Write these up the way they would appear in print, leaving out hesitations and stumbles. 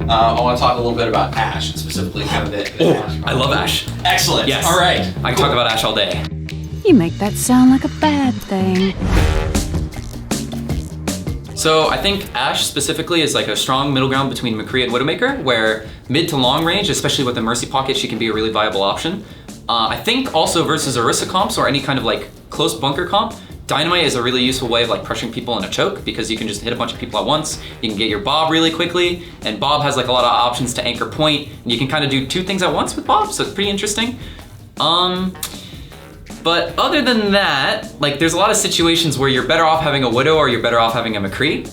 I want to talk a little bit about Ashe, specifically kind of the Ashe. I love Ashe. Excellent. Yes. All right. I can talk about Ashe all day. You make that sound like a bad thing. So I think Ashe specifically is like a strong middle ground between McCree and Widowmaker, where mid to long range, especially with the Mercy Pocket, she can be a really viable option. I think also versus Orisa comps or any kind of like close bunker comp, Dynamite is a really useful way of like pressuring people in a choke because you can just hit a bunch of people at once. You can get your Bob really quickly, and Bob has like a lot of options to anchor point, and you can kind of do two things at once with Bob, so it's pretty interesting. But other than that, like there's a lot of situations where you're better off having a Widow or you're better off having a McCree.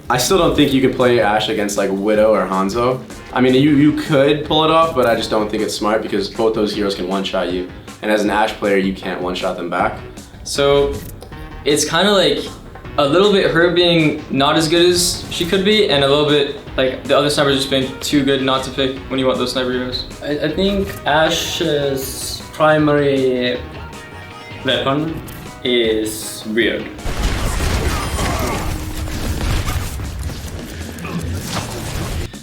I still don't think you can play Ashe against like Widow or Hanzo. I mean, you could pull it off, but I just don't think it's smart because both those heroes can one-shot you. And as an Ashe player, you can't one-shot them back. So it's kind of like a little bit her being not as good as she could be, and a little bit like the other snipers just being too good not to pick when you want those sniper heroes. I think Ashe's primary weapon is weird.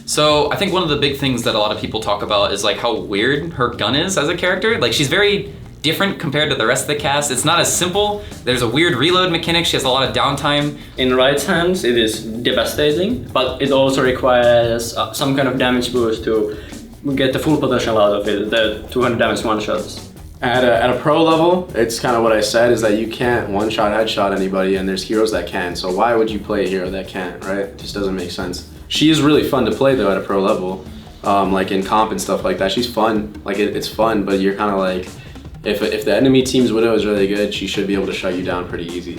So I think one of the big things that a lot of people talk about is like how weird her gun is as a character. Like she's very different compared to the rest of the cast. It's not as simple. There's a weird reload mechanic. She has a lot of downtime. In right hands, it is devastating, but it also requires some kind of damage boost to get the full potential out of it, the 200 damage one-shots. At a pro level, it's kind of what I said, is that you can't one-shot headshot anybody, and there's heroes that can. So why would you play a hero that can't, right? It just doesn't make sense. She is really fun to play though at a pro level, like in comp and stuff like that. She's fun, like it's fun, but you're kind of like, if the enemy team's Widow is really good, she should be able to shut you down pretty easy.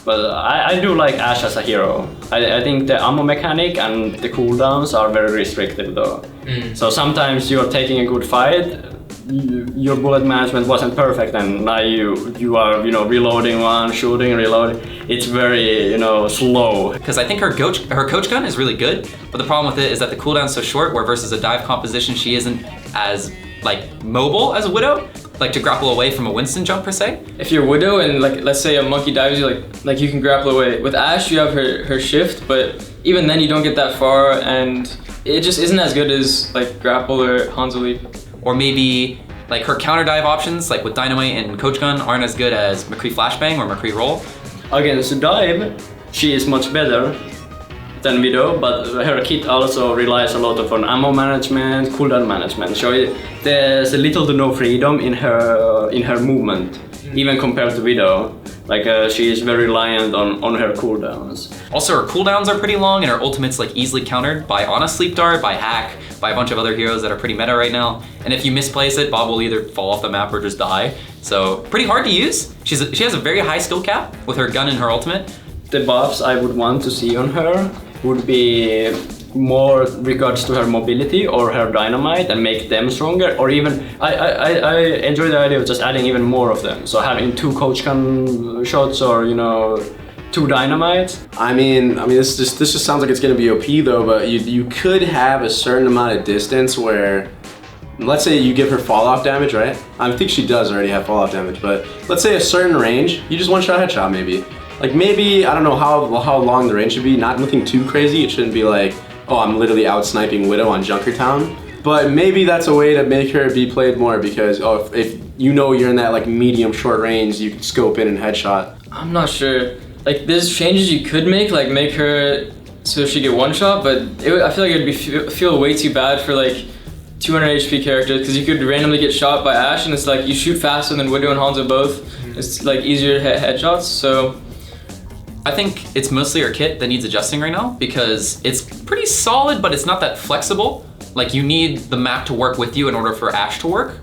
But I do like Ashe as a hero. I think the ammo mechanic and the cooldowns are very restrictive though. So sometimes you're taking a good fight, your bullet management wasn't perfect, and now you are reloading one, shooting, reloading. It's very slow. Because I think her coach gun is really good, but the problem with it is that the cooldown's so short, where versus a dive composition, she isn't as like mobile as a Widow, like to grapple away from a Winston jump per se. If you're Widow and like let's say a monkey dives you, like you can grapple away. With Ashe you have her shift, but even then you don't get that far, and it just isn't as good as like grapple or Hanzo leap. Or maybe like her counter dive options, like with Dynamite and Coach Gun, aren't as good as McCree Flashbang or McCree Roll. Against dive, she is much better than Widow, but her kit also relies a lot on ammo management, cooldown management. So there's a little to no freedom in her movement, even compared to Widow. Like she is very reliant on her cooldowns. Also, her cooldowns are pretty long, and her ultimate's like easily countered by On a Sleep Dart, by Hack, by a bunch of other heroes that are pretty meta right now. And if you misplace it, Bob will either fall off the map or just die. So pretty hard to use. She has a very high skill cap with her gun and her ultimate. The buffs I would want to see on her would be more regards to her mobility or her dynamite and make them stronger, or even I enjoy the idea of just adding even more of them. So having 2 coach gun shots or 2 dynamites. I mean this just sounds like it's gonna be OP though, but you could have a certain amount of distance where, let's say you give her fall off damage, right? I think she does already have fall off damage, but let's say a certain range, you just one-shot headshot maybe. Like maybe, I don't know how long the range should be, nothing too crazy. It shouldn't be like, oh, I'm literally out sniping Widow on Junkertown. But maybe that's a way to make her be played more because if you're in that like medium short range, you can scope in and headshot. I'm not sure. Like there's changes you could make her so she get one shot, but I feel like it would feel way too bad for like 200 HP characters, because you could randomly get shot by Ashe, and it's like you shoot faster than Widow and Hanzo both. It's like easier to hit headshots. So I think it's mostly her kit that needs adjusting right now because it's pretty solid, but it's not that flexible. Like you need the map to work with you in order for Ashe to work.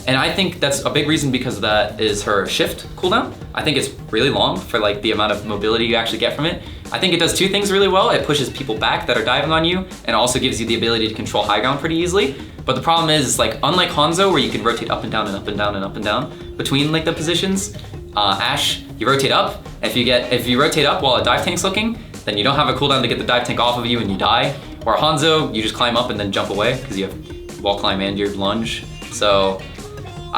And I think that's a big reason because of that is her shift cooldown. I think it's really long for like the amount of mobility you actually get from it. I think it does 2 things really well. It pushes people back that are diving on you and also gives you the ability to control high ground pretty easily. But the problem is like unlike Hanzo where you can rotate up and down and up and down and up and down between like the positions, Ashe, you rotate up. If you rotate up while a dive tank's looking, then you don't have a cooldown to get the dive tank off of you and you die. Or Hanzo, you just climb up and then jump away because you have wall climb and your lunge. So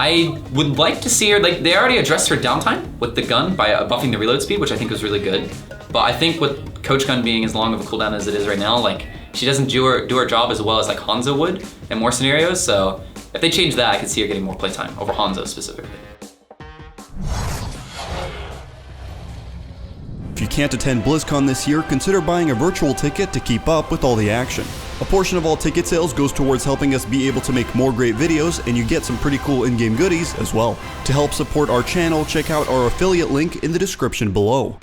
I would like to see her, like, they already addressed her downtime with the gun by buffing the reload speed, which I think was really good. But I think with Coach Gun being as long of a cooldown as it is right now, like, she doesn't do her job as well as like Hanzo would in more scenarios. So if they change that, I could see her getting more playtime over Hanzo specifically. If you can't attend BlizzCon this year, consider buying a virtual ticket to keep up with all the action. A portion of all ticket sales goes towards helping us be able to make more great videos, and you get some pretty cool in-game goodies as well. To help support our channel, check out our affiliate link in the description below.